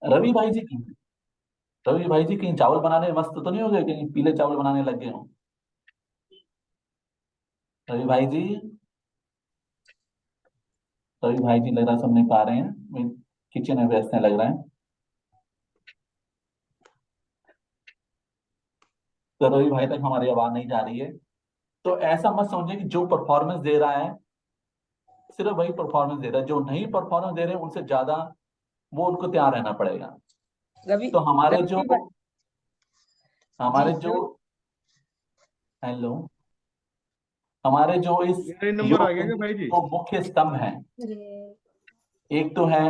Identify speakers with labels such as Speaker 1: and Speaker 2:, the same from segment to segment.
Speaker 1: रवि भाई जी की रवि भाई जी कहीं चावल बनाने में मस्त तो नहीं हो गए, कहीं पीले चावल बनाने लग गए हो? रवि भाई जी, रवि भाई जी लग रहा है सुन नहीं पा रहे हैं, किचन में व्यस्त हैं लग रहा है। तो रवि भाई तक हमारी आवाज नहीं जा रही है। तो ऐसा मत समझे कि जो परफॉर्मेंस दे रहा है सिर्फ वही परफॉर्मेंस दे रहा है, जो नहीं परफॉर्मेंस दे रहे हैं उनसे ज्यादा वो उनको तैयार रहना पड़ेगा।
Speaker 2: रवि
Speaker 1: तो हमारे जो
Speaker 2: रवि भाई जी।
Speaker 1: हमारे जो हेलो, हमारे जो इस
Speaker 3: मेरा ही नंबर आ
Speaker 1: योग
Speaker 3: गया
Speaker 1: के
Speaker 3: क्या भाई जी?
Speaker 1: दो मुख्य स्तंभ हैं, एक तो है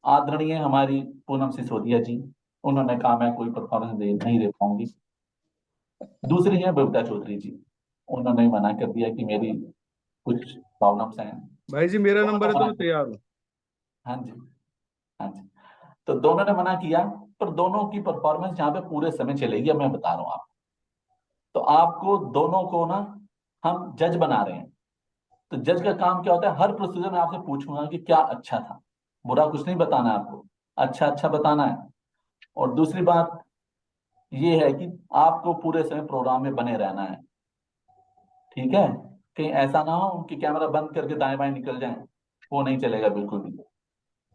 Speaker 1: आदरणीय हमारी पूनम सिसोदिया जी, उन्होंने कहा मैं कोई परफॉर्मेंस नहीं दे पाऊंगी। दूसरी है बबीता चौधरी जी, उन्होंने मना कर दिया कि मेरी कुछ प्रॉब्लम्स हैं,
Speaker 3: भाई जी मेरा
Speaker 1: दोनों
Speaker 3: नंबर है
Speaker 1: ने
Speaker 3: तो
Speaker 1: मना
Speaker 3: मैं
Speaker 1: कर
Speaker 3: तैयार हूँ।
Speaker 1: हाँ जी, हाँ जी। तो दोनों ने मना किया, पर दोनों की परफॉर्मेंस यहाँ पे पूरे समय चलेगी, अब मैं बता रहा हूँ आपको। तो आपको दोनों को ना हम जज बना रहे हैं। तो जज का काम क्या होता है, हर प्रोसीजर में आपसे पूछूंगा कि क्या अच्छा था, बुरा कुछ नहीं बताना है आपको, अच्छा अच्छा बताना है। और दूसरी बात ये है कि आपको पूरे समय प्रोग्राम में बने रहना है, ठीक है? कहीं ऐसा ना हो कि कैमरा बंद करके दाएं बाएं निकल जाए, वो नहीं चलेगा बिल्कुल भी।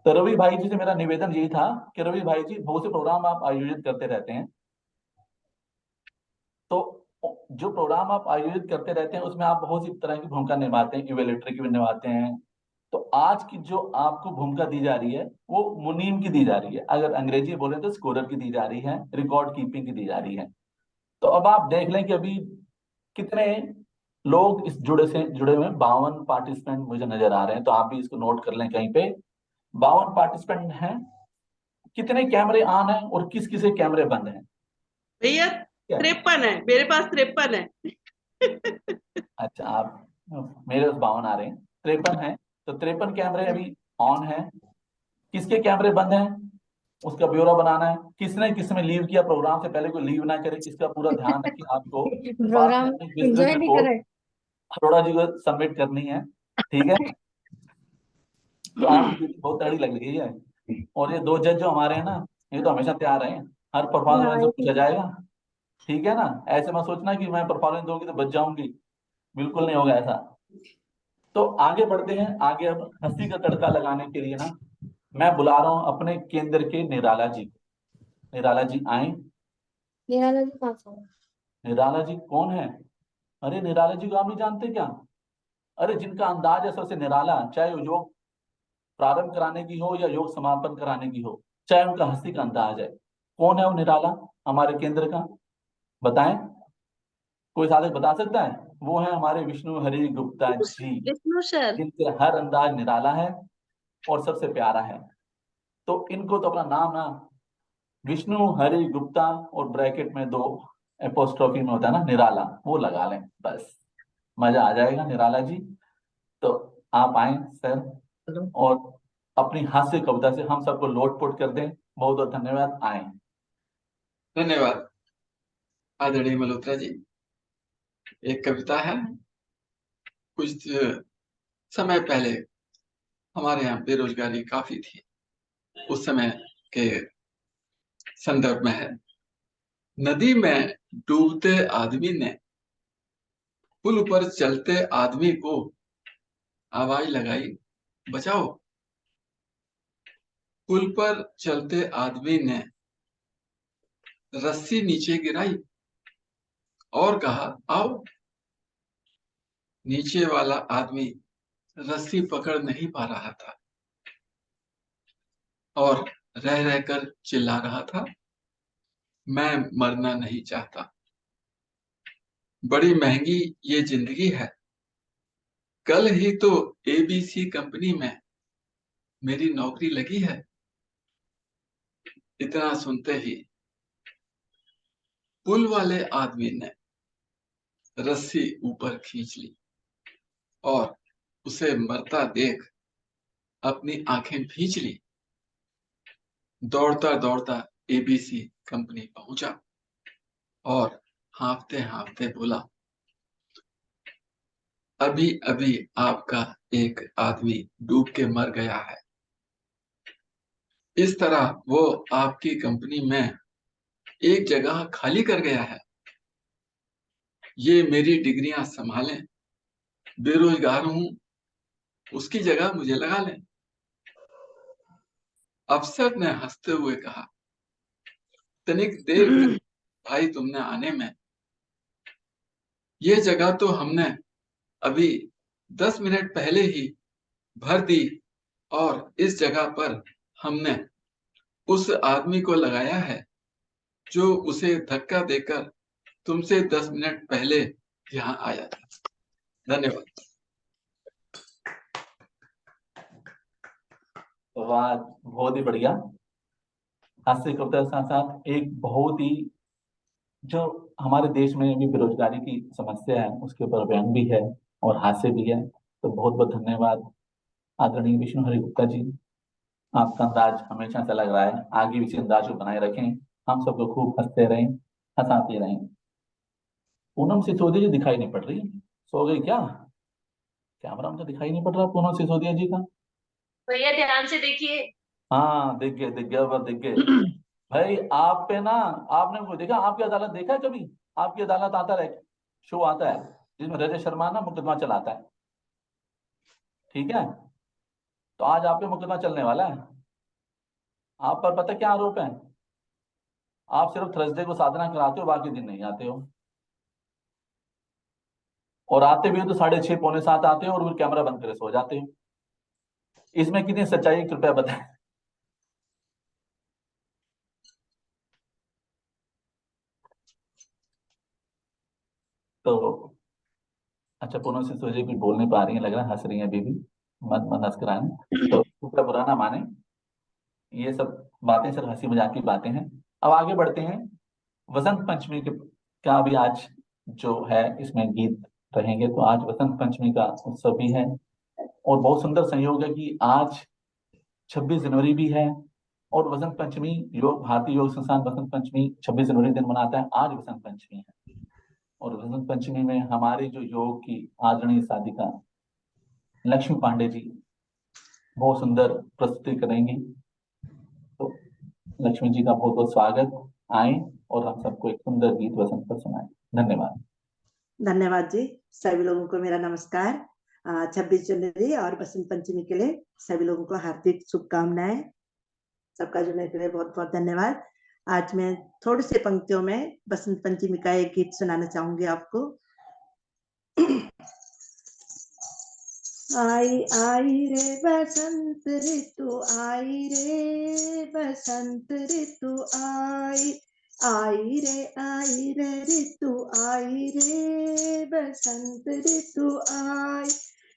Speaker 1: तो रवि भाई जी से मेरा निवेदन यही था कि रवि भाई जी बहुत से प्रोग्राम आप आयोजित करते रहते हैं, तो जो प्रोग्राम आप आयोजित करते रहते हैं उसमें आप बहुत सी तरह की भूमिका निभाते हैं, इवेल्युएटर की भी निभाते हैं। तो आज की जो आपको भूमिका दी जा रही है वो मुनीम की दी जा रही है, अगर अंग्रेजी बोले तो स्कोरर की दी जा रही है, रिकॉर्ड कीपिंग की दी जा रही है। तो अब आप देख लें कि अभी कितने लोग इस जुड़े हुए 52 पार्टिसिपेंट मुझे नजर आ रहे हैं, तो आप भी इसको नोट कर लें कहीं पे। 52 पार्टिसिपेंट हैं, कितने कैमरे ऑन है और किस किस के कैमरे बंद हैं?
Speaker 4: भैया
Speaker 1: क्या?
Speaker 4: 53 है, मेरे पास 53 है।
Speaker 1: अच्छा, आप मेरे उस 52 आ रहे हैं, 53 है। तो 53 कैमरे अभी ऑन है, किसके कैमरे बंद हैं उसका ब्यौरा बनाना है। किसने किसमें लीव किया, प्रोग्राम से पहले कोई लीव ना करे, इसका पूरा ध्यान रखिए आपको। बाद में
Speaker 2: प्रोग्राम
Speaker 1: अपनी विस्तृत
Speaker 2: एंजॉय नहीं
Speaker 1: रिपोर्ट
Speaker 2: करे।
Speaker 1: अरोड़ा जी को सबमिट करनी है, ठीक है? तो आपकी ड्यूटी बहुत तगड़ी लग रही है। और ये दो जज जो हमारे हैं ना, ये तो हमेशा तैयार हैं, हर परफॉर्मेंस में से पूछा जाएगा, ठीक है ना? ऐसे मत सोचना कि मैं परफॉर्मेंस दूंगी तो बच जाऊंगी, बिल्कुल नहीं होगा ऐसा। तो आगे बढ़ते हैं, आगे अब हंसी का तड़का लगाने के लिए ना मैं बुला रहा हूँ अपने केंद्र के निराला जी को। निराला जी आए।
Speaker 2: निराला जी कहाँ से?
Speaker 1: निराला जी कौन है? अरे निराला जी को आप नहीं जानते क्या? अरे जिनका अंदाज है सबसे निराला, चाहे वो योग प्रारंभ कराने की हो या योग समापन कराने की हो, चाहे उनका हंसी का अंदाज है। कौन है वो निराला हमारे केंद्र का? बताएं, कोई साथी बता सकता है? वो है हमारे विष्णु हरि गुप्ता जी,
Speaker 4: विष्णु सर।
Speaker 1: जिनके हर अंदाज निराला है और सबसे प्यारा है। तो इनको तो अपना नाम ना विष्णु हरि गुप्ता और ब्रैकेट में दो एपोस्ट्रोफी में होता है ना निराला, वो लगा लें बस, मजा आ जाएगा निराला जी। तो आप आए सर, और अपनी हास्य कविता से हम सबको लोटपोट कर दें। बहुत बहुत धन्यवाद, आए।
Speaker 5: धन्यवाद आदरणीय मल्होत्रा जी। एक कविता है। कुछ समय पहले हमारे यहाँ बेरोजगारी काफी थी, उस समय के संदर्भ में है। नदी में डूबते आदमी ने पुल पर चलते आदमी को आवाज लगाई, बचाओ। पुल पर चलते आदमी ने रस्सी नीचे गिराई और कहा आओ। नीचे वाला आदमी रस्सी पकड़ नहीं पा रहा था और रह रहकर चिल्ला रहा था, मैं मरना नहीं चाहता, बड़ी महंगी ये जिंदगी है। कल ही तो एबीसी कंपनी में मेरी नौकरी लगी है। इतना सुनते ही पुल वाले आदमी ने रस्सी ऊपर खींच ली और उसे मरता देख अपनी आंखें भींच ली। दौड़ता दौड़ता एबीसी कंपनी पहुंचा और हांफते हांफते बोला, अभी अभी आपका एक आदमी डूब के मर गया है। इस तरह वो आपकी कंपनी में एक जगह खाली कर गया है। ये मेरी डिग्रियां संभालें, बेरोजगार हूं, उसकी जगह मुझे लगा लें। अफसर ने हंसते हुए कहा, तनिक देर कर भाई तुमने आने में। ये जगह तो हमने अभी 10 मिनट पहले ही भर दी और इस जगह पर हमने उस आदमी को लगाया है जो उसे धक्का देकर तुमसे 10 मिनट पहले यहाँ आया था। धन्यवाद।
Speaker 1: वाह, बहुत ही बढ़िया। हास्य कविता के साथ साथ एक बहुत ही, जो हमारे देश में भी बेरोजगारी की समस्या है उसके ऊपर व्यंग भी है और हास्य भी है। तो बहुत बहुत धन्यवाद आदरणीय विष्णु हरि गुप्ता जी। आपका अंदाज हमेशा से लग रहा है, आगे भी इसी अंदाज को बनाए रखें। हम सबको खूब हंसते रहें, हंसाते रहें। पूनम सिसोदिया जी दिखाई नहीं पड़ रही, सो गई क्या? कैमरा मुझे दिखाई नहीं पड़ रहा पूनम सिसोदिया जी का।
Speaker 4: भैया ध्यान से देखिए।
Speaker 1: हाँ, दिख गए, दिख गए, बस दिख गए। भाई आप पे ना, आपने को देखा, आपकी अदालत देखा है कभी? आपकी अदालत आता है, शो आता है जिसमें रजत शर्मा ना मुकदमा चलाता है, ठीक है? तो आज आप पे मुकदमा चलने वाला है। आप पर पता क्या आरोप है? आप सिर्फ थर्सडे को साधना कराते हो, बाकी दिन नहीं आते हो। और आते भी हो तो 6:30 6:45 आते हो और फिर कैमरा बंद करे सो जाते हो। इसमें कितनी सच्चाई कृपया बताएं। तो अच्छा, पूनम सिसोदिया जी कुछ बोल नहीं पा रही है, लग रहा है हंस रही है अभी भी। मत मत हंस कराएं, तो कृपया बुरा ना माने। ये सब बातें सिर्फ हंसी मजाक की बातें हैं। अब आगे बढ़ते हैं। वसंत पंचमी के का भी आज जो है इसमें गीत रहेंगे। तो आज वसंत पंचमी का उत्सव भी है और बहुत सुंदर संयोग है कि आज 26 जनवरी भी है और वसंत पंचमी, योग भारतीय योग संस्थान वसंत पंचमी 26 जनवरी दिन मनाता है। आज वसंत पंचमी है और वसंत पंचमी में हमारे जो योग की आदरणीय साधिका लक्ष्मी पांडे जी बहुत सुंदर प्रस्तुति करेंगी। तो लक्ष्मी जी का बहुत बहुत स्वागत। आए और हम सबको एक सुंदर गीत वसंत पर सुनाए। धन्यवाद।
Speaker 3: धन्यवाद जी। सभी लोगों को मेरा नमस्कार। 26 जनवरी और वसंत पंचमी के लिए सभी लोगों को हार्दिक शुभकामनाएं। सबका जुड़ने के लिए बहुत बहुत धन्यवाद। आज मैं थोड़ी सी पंक्तियों में वसंत पंचमी का एक गीत सुनाना चाहूंगी आपको। आई आई रे बसंत ऋतु आई रे बसंत ऋतु आई, आई रे ऋतु आई रे बसंत ऋतु आई,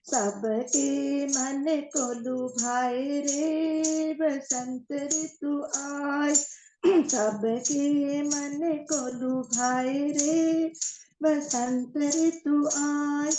Speaker 3: सबके मन को लुभाए रे बसंत ऋतु आई, सबके मन को लुभाए रे बसंत ऋतु आई,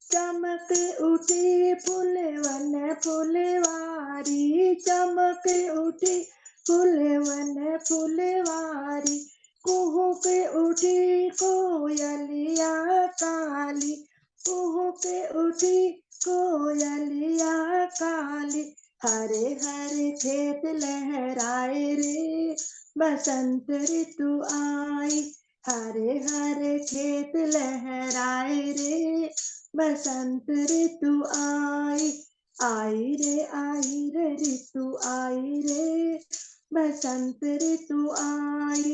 Speaker 3: चमक उठी फूलवन फुलवारी, चमक उठी फूलवन फुलवारी, कुहुक उठी कोयलिया काली, कुहुक उठी कोयलिया काली, हरे हरे खेत लहराए रे बसंत ऋतु आई, हरे हरे खेत लहराए रे बसंत ऋतु आई, आई रे ऋतु आई रे बसंत ऋतु आई,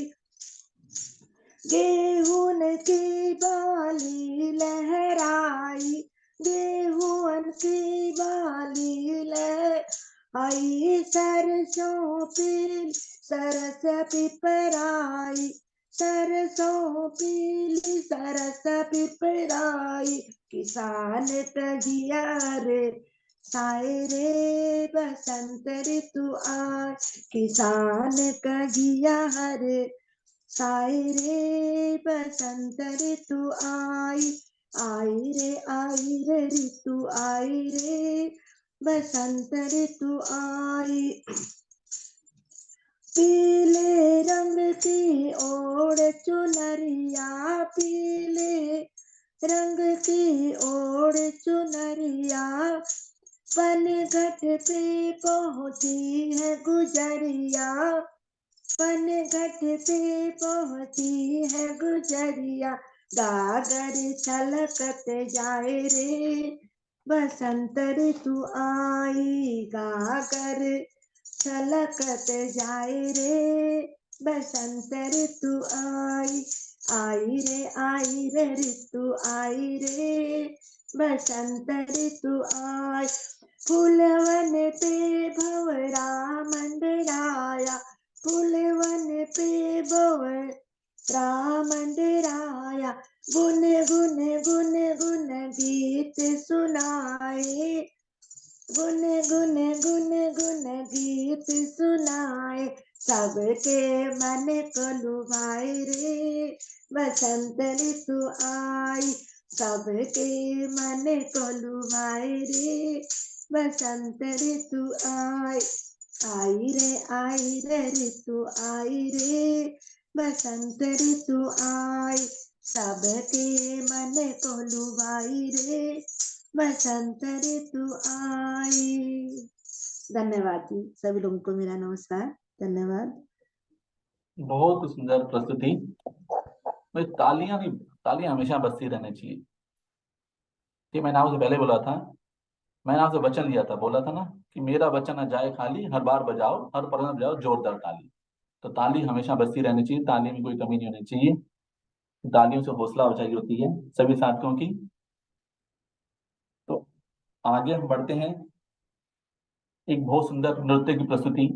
Speaker 3: गेहूं की बाली लहराई, गेहूं की बाली लहराई, सरसों पीली सरस पिपराई, सरसों पीली सरस पिपराई, किसान कहिया रे साए रे बसंत ऋतु आए, किसान कहिया रे साए रे बसंत ऋतु आई, आई रे ऋतु आई रे बसंत ऋतु आई, पीले रंग की ओढ़ चुनरिया, पीले रंग की ओढ़ चुनरिया, पनघट पे पहुंची है गुजरिया, पनघट पे पहुंची है गुजरिया, गागर छलकत जाए रे बसंत ऋतु आई, गागर छलकत जाए रे बसंत ऋतु आई, आई रे ऋतु आई रे बसंत ऋतु आई, फूलवन पे भंवरा मंडराया, फूलवन पे भंवरा मंडराया, गुन गुन गुन गुन गीत सुनाए, गुन गुन गुन गुन गीत सुनाए, सबके मन को लुभाए रे बसंत ऋतु आई, सबके मन को लुभाए रे बसंत ऋतु आई रे ऋतु आई रे बसंत ऋतु आई, सबके मन को लुभाई रे बसंत ऋतु आई। धन्यवाद जी, सभी लोगों को मेरा नमस्कार, धन्यवाद।
Speaker 1: बहुत सुंदर प्रस्तुति। भाई तालियां नहीं, तालियां हमेशा बजती रहनी चाहिए। कि मैंने आपसे पहले बोला था, मैंने आपसे वचन लिया था, बोला था ना कि मेरा वचन न जाए खाली, हर बार बजाओ, हर पल बजाओ जोरदार ताली। तो ताली हमेशा बजती रहनी चाहिए, ताली में कोई कमी नहीं होनी चाहिए। तालियों से हौसला अफजाई होती है सभी साथियों की। तो आगे हम बढ़ते हैं। एक बहुत सुंदर नृत्य की प्रस्तुति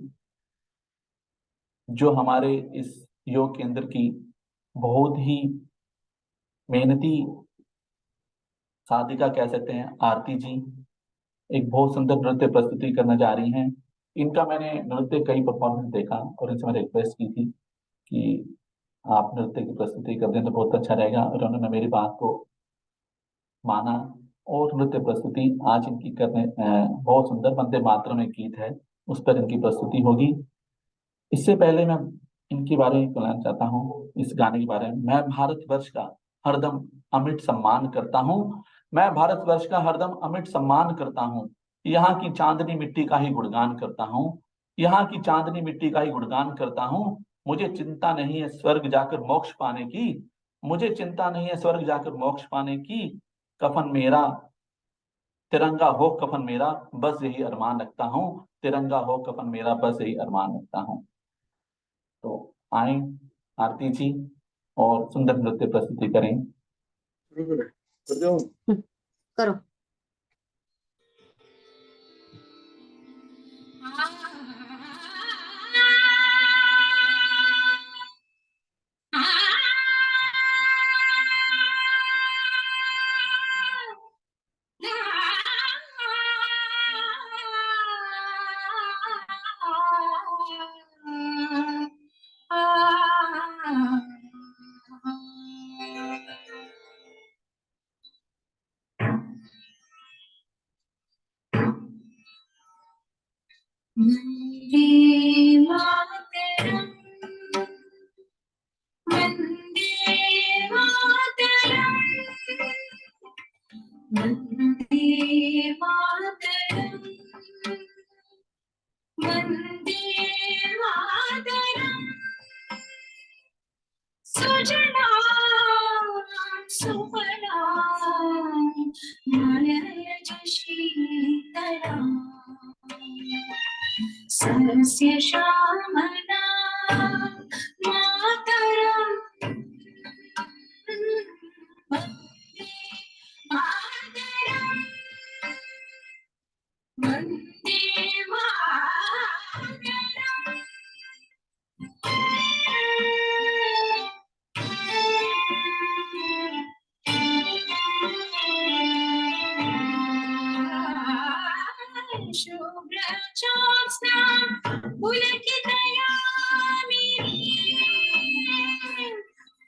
Speaker 1: जो हमारे इस योग केंद्र की बहुत ही मेहनती साधिका कह सकते हैं, आरती जी एक बहुत सुंदर नृत्य प्रस्तुति करने जा रही हैं। इनका मैंने नृत्य कई परफॉर्मेंस देखा और इनसे मैंने रिक्वेस्ट की थी कि आप नृत्य की प्रस्तुति कर दें तो बहुत अच्छा रहेगा, और उन्होंने मेरी बात को माना और नृत्य प्रस्तुति आज इनकी करने बहुत सुंदर वंदे मातरम एक गीत है, उस पर इनकी प्रस्तुति होगी। इससे पहले मैं इनके बारे में कहना चाहता हूँ, इस गाने के बारे में। मैं भारतवर्ष का हरदम अमिट सम्मान करता हूँ, मैं भारतवर्ष का हरदम अमिट सम्मान करता हूँ, यहाँ की चांदनी मिट्टी का ही गुणगान करता हूँ, यहाँ की चांदनी मिट्टी का ही गुणगान करता हूँ। मुझे चिंता नहीं है स्वर्ग जाकर मोक्ष पाने की, मुझे चिंता नहीं है स्वर्ग जाकर मोक्ष पाने की, कफन मेरा तिरंगा हो कफन मेरा, बस यही अरमान रखता हूँ, तिरंगा हो कफन मेरा, बस यही अरमान रखता हूँ। तो आए आरती जी और सुंदर नृत्य प्रस्तुति करें।
Speaker 2: करो। वंदे मातरम, वंदे मातरम, वंदे मातरम, वंदे मातरम, सुजला सुफला मलयज शीतला, सस्य श्यामला मातरम, वंदे मातरम, वंदे मातरम। शुभ्र ज्योत्स्ना पुलकितयामिनी,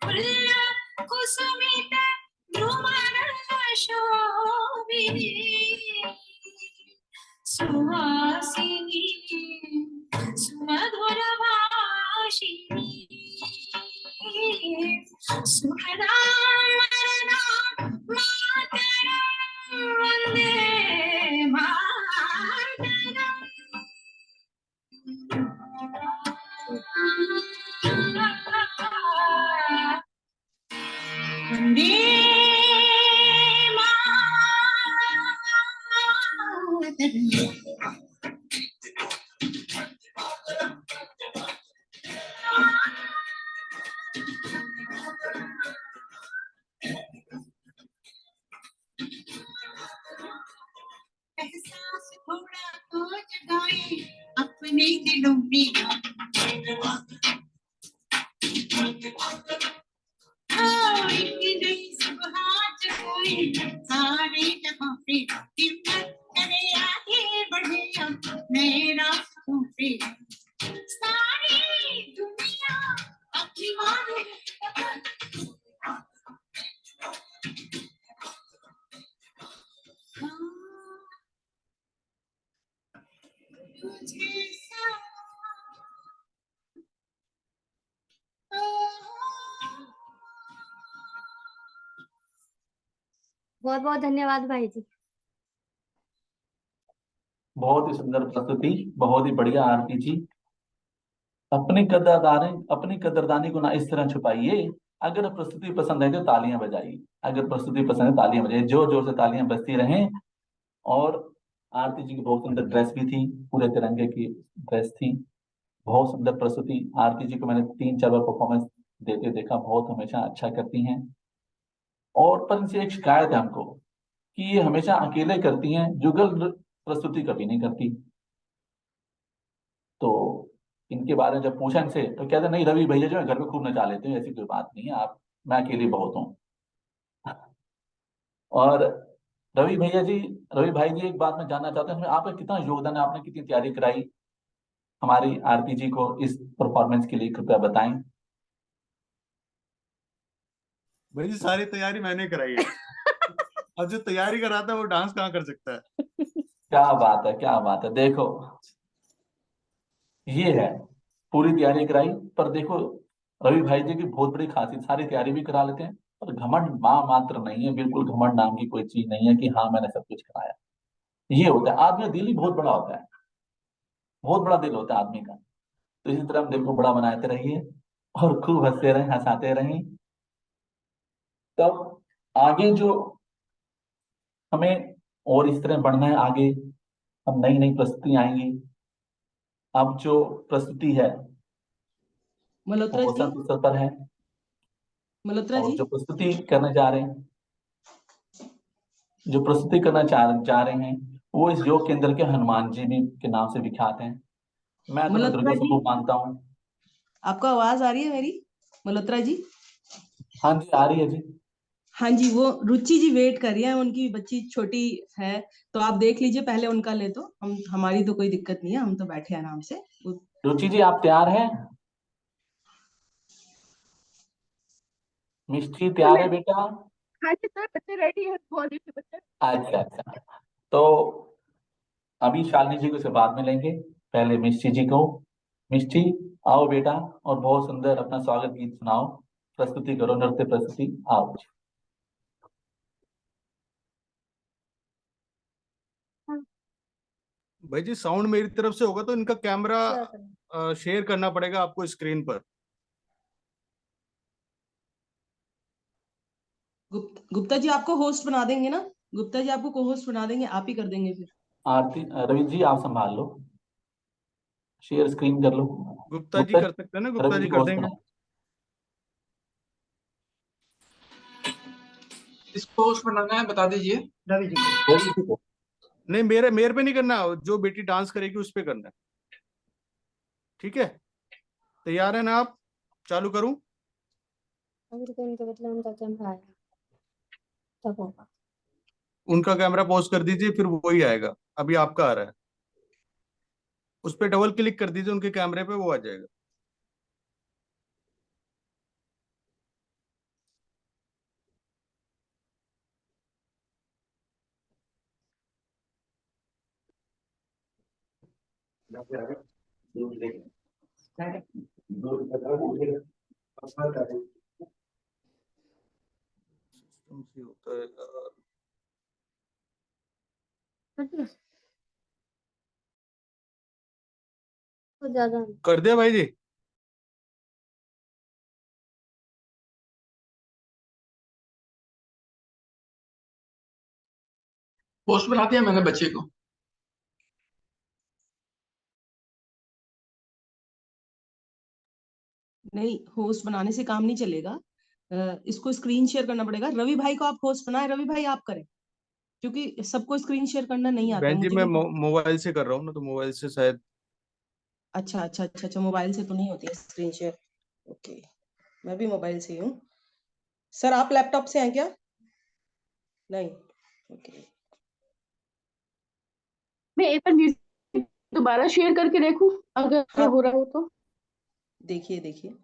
Speaker 2: फुल्ल कुसुमित द्रुमदल शोभिनी, सुहासिनी सुमधुर भाषिणी, सुखदा मातरम, वंदे मातरम। लुम्बिया सारे जहां पे हिम्मत करे आगे बढ़े हम मेरा पे सारी दुनिया अपनी मानो तुझे
Speaker 6: बहुत बहुत धन्यवाद भाई जी।
Speaker 1: बहुत ही सुंदर प्रस्तुति, बहुत ही बढ़िया आरती जी। अपनी कदरदानी को ना इस तरह छुपाइए। अगर प्रस्तुति पसंद है तो तालियां बजाइए, अगर प्रस्तुति पसंद है तालियां बजाइए, जोर जोर से तालियां बजती रहें। और आरती जी की बहुत सुंदर ड्रेस भी थी, पूरे तिरंगे की ड्रेस थी। बहुत सुंदर प्रस्तुति। आरती जी को मैंने 3-4 बार परफॉर्मेंस देते देखा, बहुत हमेशा अच्छा करती हैं। और पर इनसे एक शिकायत है हमको कि ये हमेशा अकेले करती हैं, जुगल प्रस्तुति कभी नहीं करती। तो इनके बारे में जब पूछा इनसे तो कहते नहीं, रवि भैया जो है घर में खूब नचा लेते हैं, ऐसी कोई बात नहीं है, आप मैं अकेली बहुत हूँ। और रवि भैया जी, रवि भाई जी, एक बात मैं जानना चाहता हूँ, इसमें आपका कितना योगदान है, आपने कितनी तैयारी कराई हमारी आरती जी को इस परफॉर्मेंस के लिए, कृपया बताएं।
Speaker 7: भाई जी सारी तैयारी मैंने कराई है। अब जो तैयारी कराता है वो डांस कहाँ कर सकता है।
Speaker 1: क्या बात है, क्या बात है। देखो ये है, पूरी तैयारी कराई। पर देखो रवि भाई जी की बहुत बड़ी खासियत, सारी तैयारी भी करा लेते हैं पर घमंड मां मात्र नहीं है, बिल्कुल घमंड नाम की कोई चीज नहीं है कि हाँ मैंने सब कुछ कराया। ये होता है, आदमी का दिल ही बहुत बड़ा होता है, बहुत बड़ा दिल होता है आदमी का। तो इसी तरह हम दिल को बड़ा बनाते रहिए और खूब हंसते रहें, हंसाते रहें। तब आगे जो हमें और इस तरह बढ़ना है आगे, अब नई नई प्रस्तुति आएंगी। अब जो प्रस्तुति है
Speaker 8: मल्होत्रा
Speaker 1: वो
Speaker 8: जी,
Speaker 1: वसंत उत्सव पर है,
Speaker 8: मल्होत्रा
Speaker 1: और
Speaker 8: जी,
Speaker 1: जो प्रस्तुति करने जा रहे हैं, जो प्रस्तुति करना जा रहे हैं वो इस योग केंद्र के हनुमान जी भी के नाम से विख्यात हैं। मैं तो
Speaker 8: मल्होत्रा
Speaker 1: दुर्गा
Speaker 8: जी,
Speaker 1: स्वरूप मानता हूँ।
Speaker 8: आपको आवाज आ रही है मेरी? मल्होत्रा जी,
Speaker 1: हाँ जी, आ रही है जी।
Speaker 8: हाँ जी, वो रुचि जी वेट कर रही है, उनकी बच्ची छोटी है, तो आप देख लीजिए पहले उनका ले, तो हमारी तो कोई दिक्कत नहीं है, हम तो बैठे आराम से।
Speaker 1: रुचि जी आप तैयार हैं? मिष्टी तैयार है बेटा?
Speaker 9: हाँ जी सर, बच्चे रेडी है, बोलिए बच्चे।
Speaker 1: अच्छा अच्छा। तो अभी शालिनी जी को से बाद में लेंगे, पहले मिष्टी जी को। मिष्टी आओ बेटा, और बहुत सुंदर अपना स्वागत गीत सुनाओ, प्रस्तुति करो, नृत्य प्रस्तुति, आओ।
Speaker 7: भाई जी साउंड मेरी तरफ से होगा तो इनका कैमरा शेयर करना पड़ेगा आपको स्क्रीन पर।
Speaker 8: गुप्ता जी आपको होस्ट बना देंगे ना? गुप्ता जी आपको को होस्ट बना देंगे, आप ही कर देंगे फिर।
Speaker 1: आरती रवि जी आप संभाल लो, शेयर स्क्रीन कर लो।
Speaker 7: गुप्ता जी कर सकते हैं ना, गुप्ता
Speaker 1: रवि
Speaker 7: जी
Speaker 1: जी
Speaker 7: कर
Speaker 1: होस्ट
Speaker 7: देंगे।
Speaker 1: बनाओ।
Speaker 5: इसको होस्ट बनाना है, बता दीजिए।
Speaker 1: रवि जी को।
Speaker 7: नहीं, मेरे पे नहीं करना, जो बेटी डांस करेगी उस पे करना है। ठीक है, तैयार है ना आप? चालू करूं? उनका कैमरा पॉज कर दीजिए, फिर वही आएगा। अभी आपका आ रहा है, उस पर डबल क्लिक कर दीजिए उनके कैमरे पे, वो आ जाएगा। होता है
Speaker 6: तो ज्यादा
Speaker 7: कर दिया भाई जी।
Speaker 5: होस्ट बना दिया मैंने बच्चे को।
Speaker 8: नहीं, होस्ट बनाने से काम नहीं चलेगा, इसको स्क्रीन शेयर करना पड़ेगा। रवि भाई को आप होस्ट बनाए, रवि भाई आप करें, क्योंकि सबको स्क्रीन शेयर करना नहीं आता है
Speaker 7: बहन जी
Speaker 8: मुझे
Speaker 7: मैं
Speaker 8: भी।
Speaker 7: मोबाइल से कर रहा हूँ ना, तो मोबाइल से शायद
Speaker 8: अच्छा अच्छा अच्छा अच्छा, मोबाइल से तो नहीं होती है स्क्रीन शेयर। ओके, मैं भी मोबाइल से ही हूँ। सर आप लैपटॉप से हैं क्या? नहीं, ओके।
Speaker 9: मैं एक बार दोबारा शेयर करके देखूं अगर
Speaker 8: हाँ,
Speaker 9: हो रहा हो तो।
Speaker 8: देखिए देखिए।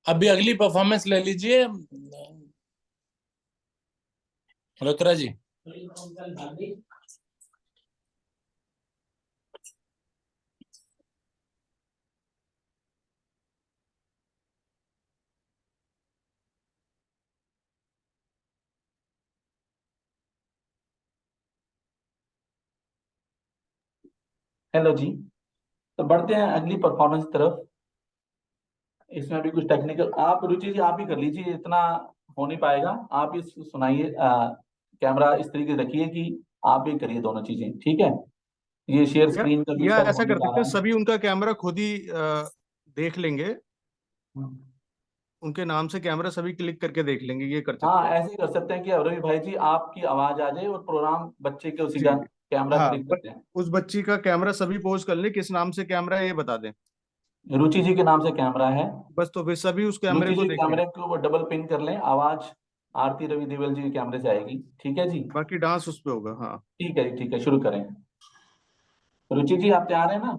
Speaker 10: अभी अगली परफॉर्मेंस ले लीजिए रुद्रा जी।
Speaker 1: हेलो जी। तो बढ़ते हैं अगली परफॉर्मेंस तरफ। इसमें भी कुछ टेक्निकल, आप रुचि जी आप ही कर लीजिए, इतना हो नहीं पाएगा। आप ही सुनाइए, कैमरा इस तरीके से रखिए कि आप ही करिए दोनों चीजें, ठीक है। ये शेयर
Speaker 7: या
Speaker 1: स्क्रीन का भी
Speaker 7: या
Speaker 1: सब
Speaker 7: ऐसा
Speaker 1: होने
Speaker 7: कर
Speaker 1: जा
Speaker 7: सकते
Speaker 1: रहा
Speaker 7: हैं, सभी उनका कैमरा खुद ही देख लेंगे,
Speaker 1: है।
Speaker 7: उनके नाम से कैमरा सभी क्लिक करके देख लेंगे, ये कर
Speaker 1: हाँ,
Speaker 7: सकते हैं।
Speaker 1: ऐसे ही कर सकते हैं कि रवि भाई जी आपकी आवाज आ जाए और प्रोग्राम बच्चे के उसी
Speaker 7: जी,
Speaker 1: का कैमरा
Speaker 7: हाँ,
Speaker 1: क्लिक
Speaker 7: बट
Speaker 1: करते हैं।
Speaker 7: उस बच्ची का कैमरा सभी पोज कर ले, किस नाम से कैमरा है ये बता दें।
Speaker 1: रुचि जी के नाम से कैमरा है।
Speaker 7: बस तो फिर सभी उस कैमरे
Speaker 1: रुचि
Speaker 7: को
Speaker 1: जी
Speaker 7: देखेंगे।
Speaker 1: कैमरे को वो डबल पिन कर लें, आवाज आरती रवि देवल जी के कैमरे से आएगी, ठीक है जी।
Speaker 7: बाकी डांस उस पे होगा, हाँ।
Speaker 1: ठीक है जी, ठीक है, शुरू करें। रुचि जी आप तैयार हैं ना?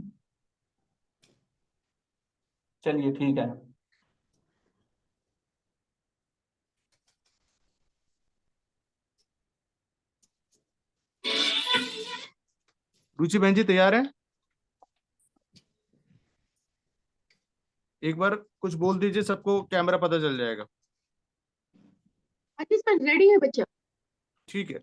Speaker 1: चलिए ठीक है।
Speaker 7: रुचि बहन जी तैयार है? एक बार कुछ बोल दीजिए, सबको कैमरा पता चल जाएगा।
Speaker 9: अच्छा सर रेडी है बच्चा?
Speaker 7: ठीक है।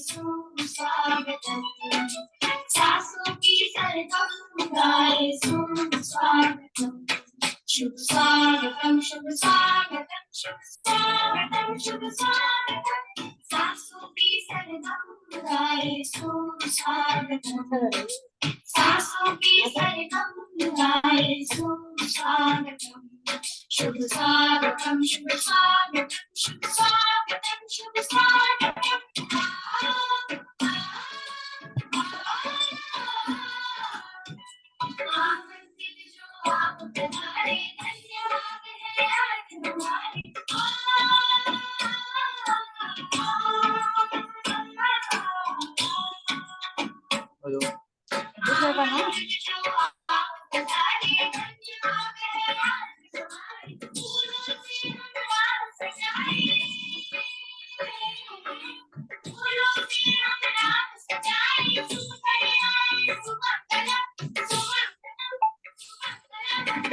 Speaker 2: शुभ स्वागतम शुभ स्वागतम शुभ स्वागतम शुभ स्वागतम सासों की सरगम गाए शुभ स्वागतम सासों की सरगम गाए शुभ स्वागतम शुभ स्वागतम शुभ स्वागतम शुभ स्वागतम शुभ स्वागतम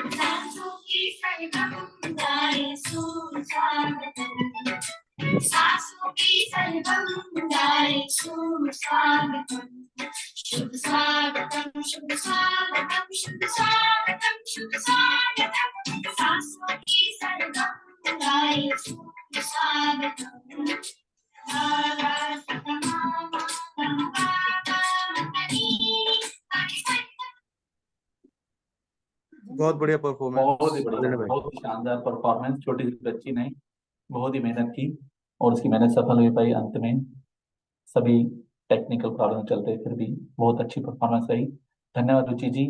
Speaker 2: सासों की सरगम गाए शुभ स्वागतम शुभ स्वागतम शुभ स्वागतम शुभ स्वागतम शुभ स्वागतम सासों की सरगम गाए शुभ स्वागतम
Speaker 7: बहुत बढ़िया परफॉर्मेंस
Speaker 1: बहुत ही बढ़िया,
Speaker 7: आदित्य भाई।
Speaker 1: बहुत ही शानदार परफॉर्मेंस। छोटी सी बच्ची ने बहुत ही मेहनत की और उसकी मेहनत सफल हुई पाई अंत में। सभी टेक्निकल प्रॉब्लम चलते फिर भी बहुत अच्छी परफॉर्मेंस रही। धन्यवाद रुचि जी।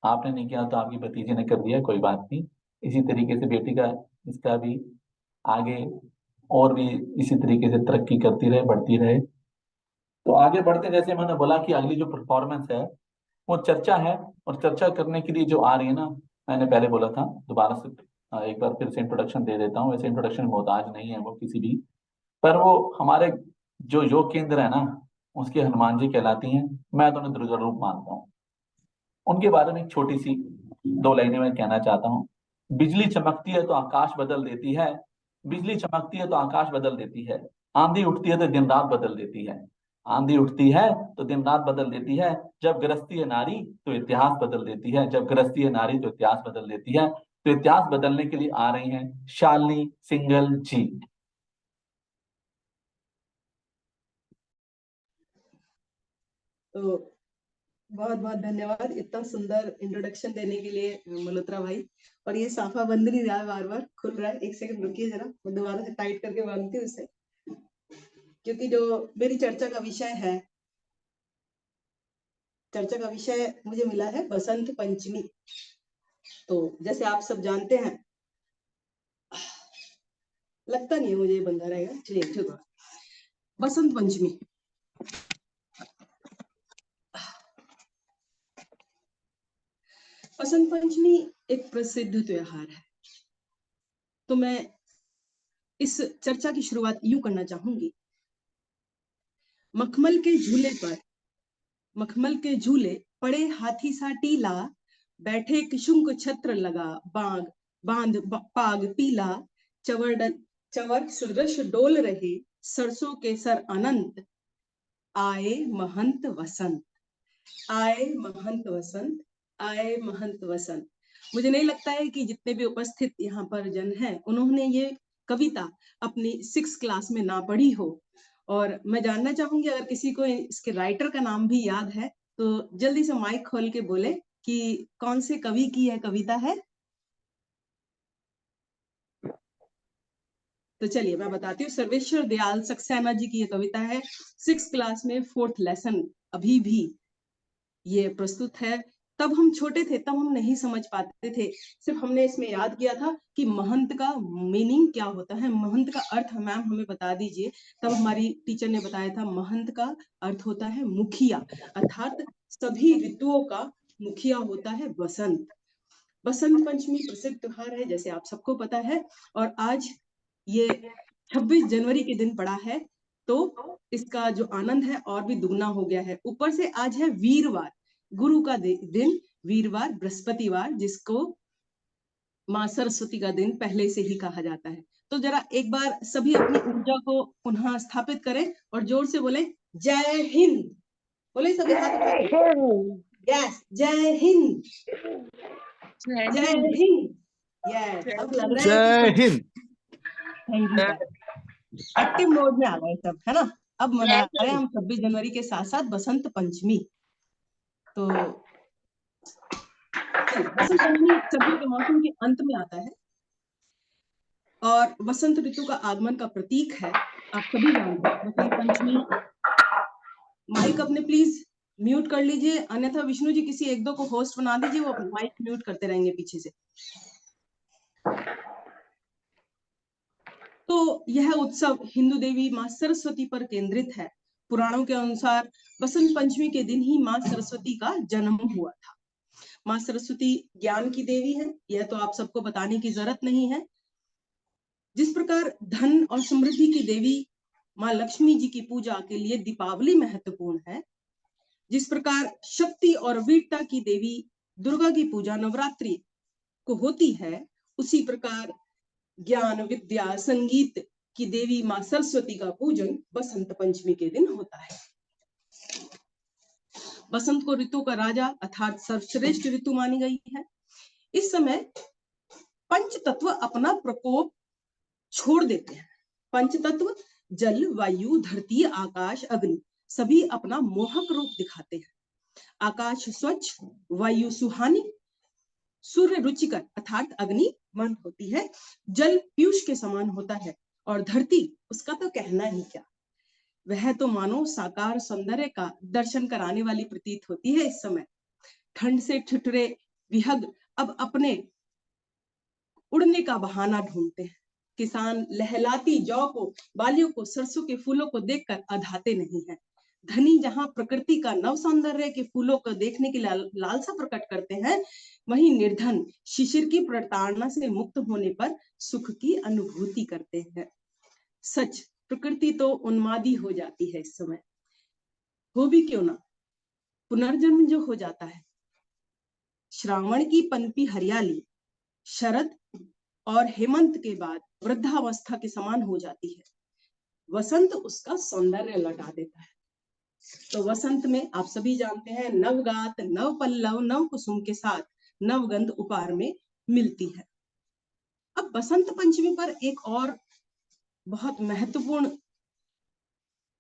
Speaker 1: आपने नहीं किया तो आपकी भतीजे ने कर दिया, कोई बात नहीं। इसी तरीके से बेटी का, इसका भी आगे और भी इसी तरीके से तरक्की करती रहे, बढ़ती रहे। तो आगे बढ़ते, जैसे मैंने बोला कि अगली जो परफॉर्मेंस है वो चर्चा है। और चर्चा करने के लिए जो आ रही है ना, मैंने पहले बोला था, दोबारा से एक बार फिर से इंट्रोडक्शन दे देता हूँ। वैसे इंट्रोडक्शन मोहताज नहीं है वो किसी भी, पर वो हमारे जो योग केंद्र है ना, उसके हनुमान जी कहलाती हैं। मैं तो उन्हें दुर्गा रूप मानता हूँ। उनके बारे में एक छोटी सी 2 लाइनें मैं कहना चाहता हूँ। बिजली चमकती है तो आकाश बदल देती है, बिजली चमकती है तो आकाश बदल देती है, आंधी उठती है तो दिन रात बदल देती है, आंधी उठती है तो दिन रात बदल देती है, जब गरजती है नारी तो इतिहास बदल देती है, जब गरजती है नारी तो इतिहास बदल देती है। तो इतिहास बदलने के लिए आ रही हैं शालिनी सिंघल जी।
Speaker 8: तो बहुत बहुत धन्यवाद इतना सुंदर इंट्रोडक्शन देने के लिए मल्होत्रा भाई। और ये साफा बंद नहीं रहा है, बार बार खुल रहा है। एक सेकंड रुकिए जरा, मैं दोबारा से टाइट करके बांधती हूँ इसे, क्योंकि जो मेरी चर्चा का विषय है, चर्चा का विषय मुझे मिला है बसंत पंचमी। तो जैसे आप सब जानते हैं, लगता नहीं है मुझे ये बंदा रहेगा, चलिए चलो। बसंत पंचमी, बसंत पंचमी एक प्रसिद्ध त्योहार है। तो मैं इस चर्चा की शुरुआत यूं करना चाहूंगी। मखमल के झूले पर, मखमल के झूले पड़े हाथी सा टीला, बैठे किशुंक छत्र लगा बाग बांध पाग पीला, चवर सुदृश डोल रहे सरसों के सर अनंत, आए महंत वसंत, आए महंत वसंत, आए महंत वसंत। मुझे नहीं लगता है कि जितने भी उपस्थित यहाँ पर जन हैं उन्होंने ये कविता अपनी 6th क्लास में ना पढ़ी हो। और मैं जानना चाहूंगी अगर किसी को इसके राइटर का नाम भी याद है तो जल्दी से माइक खोल के बोले कि कौन से कवि की यह कविता है। तो चलिए मैं बताती हूँ, सर्वेश्वर दयाल सक्सेना जी की ये कविता है। 6th क्लास में 4th लेसन अभी भी ये प्रस्तुत है। तब हम छोटे थे, तब हम नहीं समझ पाते थे, सिर्फ हमने इसमें याद किया था कि महंत का मीनिंग क्या होता है, महंत का अर्थ मैम हमें बता दीजिए। तब हमारी टीचर ने बताया था महंत का अर्थ होता है मुखिया, अर्थात सभी ऋतुओं का मुखिया होता है बसंत। बसंत पंचमी प्रसिद्ध त्योहार है जैसे आप सबको पता है। और आज ये 26 जनवरी के दिन पड़ा है, तो इसका जो आनंद है और भी दुगना हो गया है। ऊपर से आज है वीरवार, गुरु का दिन, वीरवार बृहस्पतिवार, जिसको माँ सरस्वती का दिन पहले से ही कहा जाता है। तो जरा एक बार सभी अपनी ऊर्जा को पुनः स्थापित करें और जोर से बोले जय हिंद। बोले सभी हाथ उठा के। यस, जय हिंद, जय हिंद। यस, अब लग रहा है
Speaker 7: जय
Speaker 8: कि
Speaker 7: Hind.
Speaker 8: Thank you sir, active mode में आ गए सब, है ना। अब मना रहे हैं हम 26 जनवरी के साथ साथ बसंत पंचमी। तो बसंत पंचमी सर्दियों के मौसम के अंत में आता है और बसंत ऋतु का आगमन का प्रतीक है। आप सभी जानते हैं बसंत पंचमी। माइक अपने प्लीज म्यूट कर लीजिए, अन्यथा विष्णु जी किसी एक दो को होस्ट बना दीजिए, वो माइक म्यूट करते रहेंगे पीछे से। तो यह उत्सव हिंदू देवी माँ सरस्वती पर केंद्रित है। पुराणों के अनुसार बसंत पंचमी के दिन ही माँ सरस्वती का जन्म हुआ था। माँ सरस्वती ज्ञान की देवी है, यह तो आप सबको बताने की जरूरत नहीं है। जिस प्रकार धन और समृद्धि की देवी माँ लक्ष्मी जी की पूजा के लिए दीपावली महत्वपूर्ण है, जिस प्रकार शक्ति और वीरता की देवी दुर्गा की पूजा नवरात्रि को होती है, उसी प्रकार ज्ञान विद्या संगीत की देवी माँ सरस्वती का पूजन बसंत पंचमी के दिन होता है। बसंत को ऋतु का राजा अर्थात सर्वश्रेष्ठ ऋतु मानी गई है। इस समय पंच तत्व अपना प्रकोप छोड़ देते हैं। पंच तत्व जल वायु धरती आकाश अग्नि सभी अपना मोहक रूप दिखाते हैं। आकाश स्वच्छ, वायु सुहानी, सूर्य रुचिकर अर्थात अग्नि मन होती है, जल पीयूष के समान होता है और धरती उसका तो कहना ही क्या, वह तो मानो साकार सौंदर्य का दर्शन कराने वाली प्रतीत होती है। इस समय ठंड से ठिठुरे विहग अब अपने उड़ने का बहाना ढूंढते हैं। किसान लहलाती जौ को, बालियों को, सरसों के फूलों को देखकर अधाते नहीं है। धनी जहां प्रकृति का नव सौंदर्य के फूलों को देखने की लालसा प्रकट करते हैं, वहीं निर्धन शिशिर की प्रताड़ना से मुक्त होने पर सुख की अनुभूति करते हैं। सच, प्रकृति तो उन्मादी हो जाती है इस समय। हो भी क्यों ना, पुनर्जन्म जो हो जाता है, श्रावण की पनपी हरियाली शरद और हेमंत के बाद वृद्धावस्था के समान हो जाती है। वसंत उसका सौंदर्य लौटा देता है। तो वसंत में आप सभी जानते हैं, नवगात, नव पल्लव, नव कुसुम के साथ नवगंध उपहार में मिलती है। अब बसंत पंचमी पर एक और बहुत महत्वपूर्ण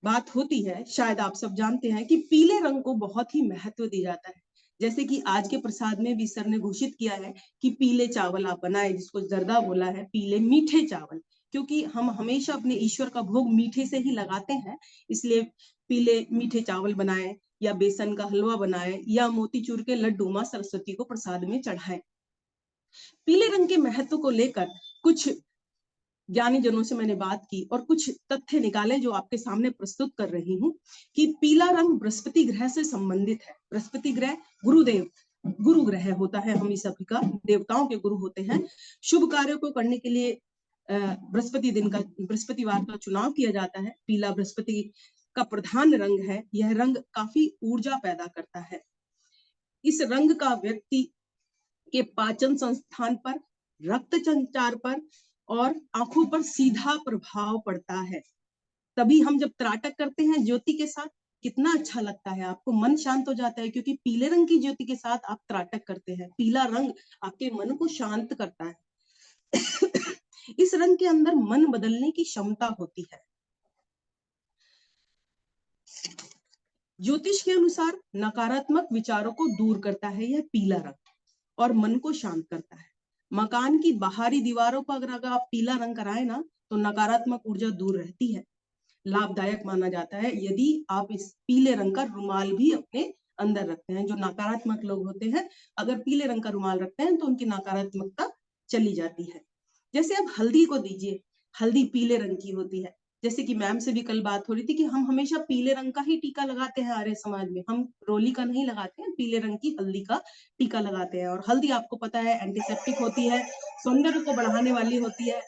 Speaker 8: बात होती है, शायद आप सब जानते हैं कि पीले रंग को बहुत ही महत्व दिया जाता है। जैसे कि आज के प्रसाद में भी सर ने घोषित किया है कि पीले चावल आप बनाए, जिसको जर्दा बोला है, पीले मीठे चावल, क्योंकि हम हमेशा अपने ईश्वर का भोग मीठे से ही लगाते हैं, इसलिए पीले मीठे चावल बनाए या बेसन का हलवा बनाए या मोतीचूर के लड्डू मां सरस्वती को प्रसाद में चढ़ाएं। पीले रंग के महत्व को लेकर कुछ ज्ञानी जनों से मैंने बात की और कुछ तथ्य निकाले जो आपके सामने प्रस्तुत कर रही हूँ कि पीला रंग बृहस्पति ग्रह से संबंधित है। बृहस्पति ग्रह गुरुदेव, गुरु ग्रह होता है, हम इस सभी का देवताओं के गुरु होते हैं। शुभ कार्यों को करने के लिए बृहस्पतिवार का चुनाव किया जाता है। पीला बृहस्पति का प्रधान रंग है। यह रंग काफी ऊर्जा पैदा करता है। इस रंग का व्यक्ति के पाचन संस्थान पर, रक्त संचार पर और आंखों पर सीधा प्रभाव पड़ता है। तभी हम जब त्राटक करते हैं ज्योति के साथ, कितना अच्छा लगता है, आपको मन शांत हो जाता है, क्योंकि पीले रंग की ज्योति के साथ आप त्राटक करते हैं। पीला रंग आपके मन को शांत करता है। इस रंग के अंदर मन बदलने की क्षमता होती है। ज्योतिष के अनुसार नकारात्मक विचारों को दूर करता है यह पीला रंग और मन को शांत करता है। मकान की बाहरी दीवारों पर अगर आप पीला रंग कराए ना, तो नकारात्मक ऊर्जा दूर रहती है, लाभदायक माना जाता है। यदि आप इस पीले रंग का रुमाल भी अपने अंदर रखते हैं, जो नकारात्मक लोग होते हैं, अगर पीले रंग का रुमाल रखते हैं तो उनकी नकारात्मकता चली जाती है। जैसे आप हल्दी को दीजिए, हल्दी पीले रंग की होती है। जैसे कि मैम से भी कल बात हो रही थी कि हम हमेशा पीले रंग का ही टीका लगाते हैं आर्य समाज में, हम रोली का नहीं लगाते हैं, पीले रंग की हल्दी का टीका लगाते हैं। और हल्दी आपको पता है एंटीसेप्टिक होती है, सौंदर्य को बढ़ाने वाली होती है।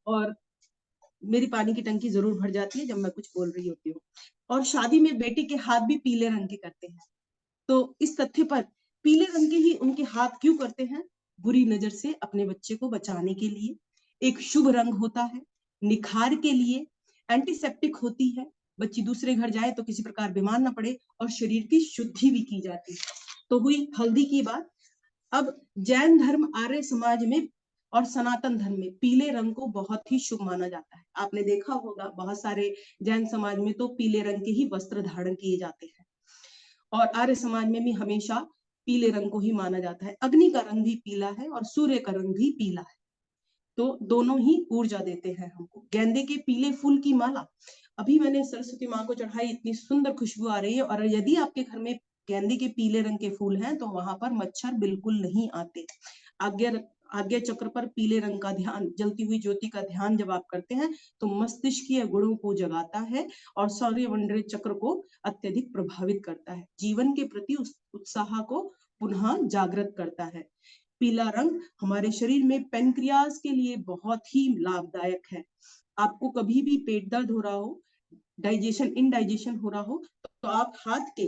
Speaker 8: और मेरी पानी की टंकी जरूर भर जाती है जब मैं कुछ बोल रही होती हूँ। और शादी में बेटी के हाथ भी पीले रंग के करते हैं। तो इस तथ्य पर पीले रंग के ही उनके हाथ क्यों करते हैं? बुरी नजर से अपने बच्चे को बचाने के लिए। एक शुभ रंग होता है, निखार के लिए, एंटीसेप्टिक होती है, बच्ची दूसरे घर जाए तो किसी प्रकार बीमार ना पड़े, और शरीर की शुद्धि भी की जाती है। तो हुई हल्दी की बात। अब जैन धर्म, आर्य समाज में और सनातन धर्म में पीले रंग को बहुत ही शुभ माना जाता है। आपने देखा होगा बहुत सारे जैन समाज में तो पीले रंग के ही वस्त्र धारण किए जाते हैं, और आर्य समाज में भी हमेशा पीले रंग को ही माना जाता है। अग्नि का रंग भी पीला है और सूर्य का रंग भी पीला है, तो दोनों ही ऊर्जा देते हैं हमको। गेंदे के पीले फूल की माला अभी मैंने सरस्वती माँ को चढ़ाई, इतनी सुंदर खुशबू आ रही है। और यदि आपके घर में गेंदे के पीले रंग के फूल हैं तो वहां पर मच्छर बिल्कुल नहीं आते। आज्ञा चक्र पर पीले रंग का ध्यान, जलती हुई ज्योति का ध्यान जब आप करते हैं तो मस्तिष्कीय गुणों को जगाता है और सौर्यमंडल चक्र को अत्यधिक प्रभावित करता है। जीवन के प्रति उत्साह को पुनः जागृत करता है। पीला रंग हमारे शरीर में पेनक्रियाज के लिए बहुत ही लाभदायक है। आपको कभी भी पेट दर्द हो रहा हो, डाइजेशन इनडाइजेशन हो रहा हो, तो आप हाथ के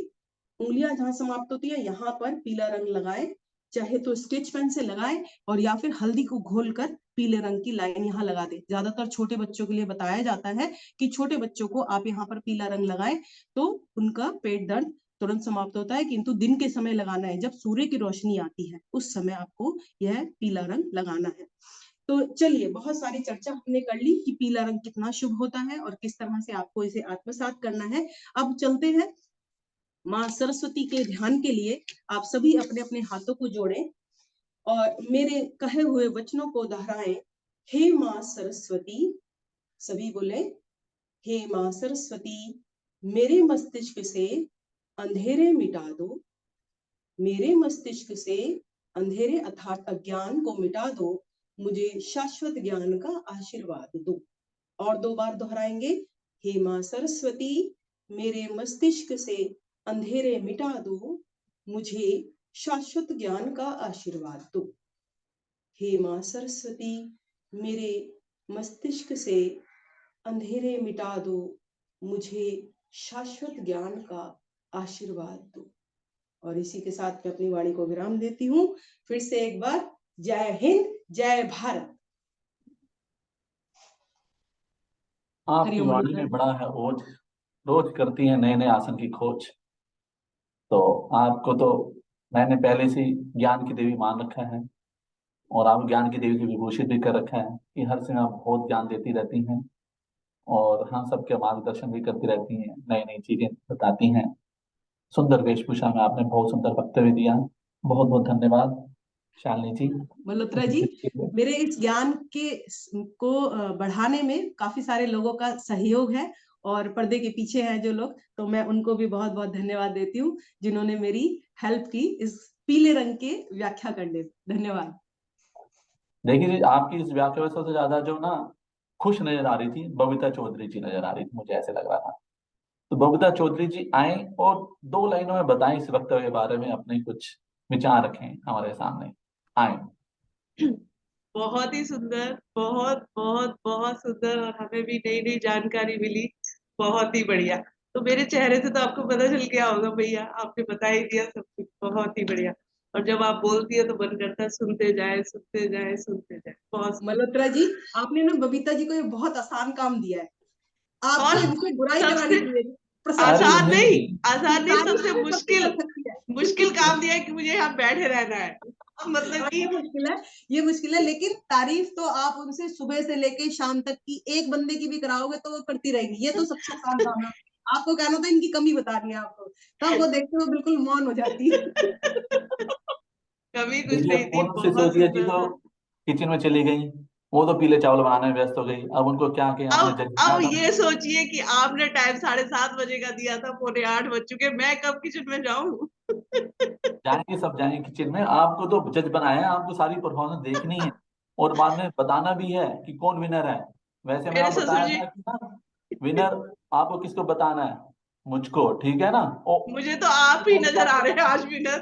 Speaker 8: उंगलियां जहां समाप्त होती है यहाँ पर पीला रंग लगाएं, चाहे तो स्केच पेन से लगाएं और या फिर हल्दी को घोलकर पीले रंग की लाइन यहाँ लगा दें। ज्यादातर छोटे बच्चों के लिए बताया जाता है कि छोटे बच्चों को आप यहाँ पर पीला रंग लगाएं तो उनका पेट दर्द तुरंत समाप्त होता है। किंतु दिन के समय लगाना है, जब सूर्य की रोशनी आती है उस समय आपको यह पीला रंग लगाना है। तो चलिए, बहुत सारी चर्चा हमने कर ली कि पीला रंग कितना शुभ होता है और किस तरह से आपको इसे आत्मसात करना है। अब चलते हैं माँ सरस्वती के ध्यान के लिए। आप सभी अपने अपने हाथों को जोड़ें और मेरे कहे हुए वचनों को दोहराएं। हे माँ सरस्वती, सभी बोले, हे माँ सरस्वती, मेरे मस्तिष्क से अंधेरे मिटा दो, मेरे मस्तिष्क से अंधेरे अर्थात अज्ञान को मिटा दो, मुझे शाश्वत ज्ञान का आशीर्वाद दो। और 2 बार दोहराएंगे। हे माँ सरस्वती, मेरे मस्तिष्क से अंधेरे मिटा दो, मुझे शाश्वत ज्ञान का आशीर्वाद दो। हे माँ सरस्वती, मेरे मस्तिष्क से अंधेरे मिटा दो, मुझे शाश्वत ज्ञान का आशीर्वाद दो। और इसी के साथ मैं अपनी वाणी को विराम देती हूँ। फिर से एक बार जय हिंद, जय भारत।
Speaker 1: आपकी
Speaker 8: हरिओम
Speaker 1: वाणी
Speaker 8: मल्होत्रा
Speaker 1: में
Speaker 8: जी।
Speaker 1: बड़ा है ओज, रोज करती है नए नए आसन की खोज। तो आपको तो मैंने पहले से ही ज्ञान की देवी मान रखा है, और आप ज्ञान की देवी से विभूषित भी कर रखा है कि हर समय आप बहुत ज्ञान देती रहती हैं, और हम सबके मार्गदर्शन भी करती रहती हैं, नई नई चीजें बताती हैं। सुंदर वेशभूषा में आपने बहुत सुंदर वक्तव्य दिया। बहुत बहुत धन्यवाद शालिनी जी।
Speaker 8: मल्होत्रा जी, मेरे इस ज्ञान के को बढ़ाने में काफी सारे लोगों का सहयोग है, और पर्दे के पीछे हैं जो लोग, तो मैं उनको भी बहुत बहुत धन्यवाद देती हूँ जिन्होंने मेरी हेल्प की इस पीले रंग के व्याख्या करने में। धन्यवाद।
Speaker 1: देखिए जी, आपकी इस व्याख्या में सबसे ज्यादा जो ना खुश नजर आ रही थी बबीता चौधरी जी नजर आ रही थी, मुझे ऐसे लग रहा था। तो बबीता चौधरी जी आए और 2 लाइनों में बताएं इस वक्तव्य के बारे में, अपने कुछ विचार रखें हमारे सामने। आए।
Speaker 11: बहुत ही सुंदर, बहुत बहुत बहुत सुंदर, और हमें भी नई नई जानकारी मिली। बहुत ही बढ़िया। तो मेरे चेहरे से तो आपको पता चल गया होगा भैया, आपने बता ही दिया सब कुछ। बहुत ही बढ़िया। और जब आप बोलती है तो मन करता है सुनते जाए सुनते जाए सुनते जाए। बहुत सुंदर।
Speaker 8: मल्होत्रा जी, आपने ना बबीता जी को ये बहुत आसान काम दिया है। आपको
Speaker 11: और
Speaker 8: इनसे बुराई करानी
Speaker 11: सबसे
Speaker 8: चाहिए, प्रशंसा
Speaker 1: अरे
Speaker 11: आसान
Speaker 8: करनी
Speaker 11: नहीं,
Speaker 1: नहीं,
Speaker 11: आसान नहीं,
Speaker 8: तारीफ
Speaker 11: सबसे
Speaker 8: में सबकी
Speaker 11: मुश्किल
Speaker 8: कर सकती है।
Speaker 11: मुश्किल काम दिया है कि मुझे यहाँ बैठे रहना है। मतलब
Speaker 8: हाँ,
Speaker 11: कि
Speaker 8: ये मुश्किल है, ये मुश्किल है, लेकिन तारीफ तो आप उनसे सुबह से लेके शाम तक की एक बंदे की भी कराओगे तो वो करती रहेगी। ये तो सबसे आसान काम है। आपको कहना था इनकी कमी बतानी है आपको, तब वो देखते हुए बिल्कुल मौन हो जाती है।
Speaker 11: कभी कुछ
Speaker 1: देखिए
Speaker 11: नहीं थी,
Speaker 1: पूनम
Speaker 11: बहुत
Speaker 1: सिसोदिया जी
Speaker 11: सुंदर
Speaker 1: तो
Speaker 11: था।
Speaker 1: किचन में चली गई, वो तो पीले चावल बनाने में व्यस्त हो गई। अब उनको क्या कि हमने जज
Speaker 11: अब
Speaker 1: बनाया था।
Speaker 11: ये सोचिए कि आपने टाइम 7:30 बजे का दिया था, 7:45 बज चुके, मैं कब किचन में जाऊं।
Speaker 1: जाएंगे, सब जाएंगे किचन में। आपको तो जज बनाया है, आपको सारी परफॉर्मेंस देखनी है और बाद में बताना भी है कि कौन विनर है। वैसे मैं
Speaker 11: मेरे
Speaker 1: आप
Speaker 11: ससुर
Speaker 1: बताया
Speaker 11: जी,
Speaker 1: था कि ना, विनर आपको किसको बताना है, मुझको, ठीक है ना। ओ,
Speaker 11: मुझे तो आप ही नजर आ रहे हैं आज विनर।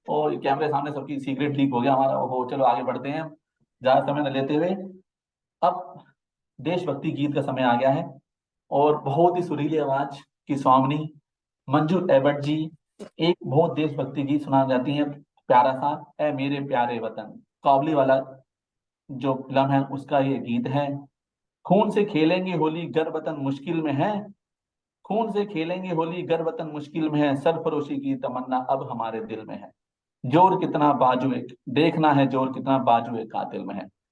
Speaker 1: ओ कैमरे सामने सबकी सीक्रेट लीक हो गया हमारा। ओहो, चलो आगे बढ़ते हैं ज्यादा समय न लेते हुए। अब देशभक्ति गीत का समय आ गया है, और बहुत ही सुरीली आवाज की स्वामिनी मंजू एबट जी एक बहुत देशभक्ति गीत सुना जाती है, प्यारा सा, ए मेरे प्यारे वतन। काबली वाला जो फिल्म है उसका ये गीत है। खून से खेलेंगे होली गर वतन मुश्किल में है, खून से खेलेंगे होली गर वतन मुश्किल में है, सरफरोशी की तमन्ना अब हमारे दिल में है। जोर कितना बाजुए, देखना है जोर कितना बाजुए कातिल में है।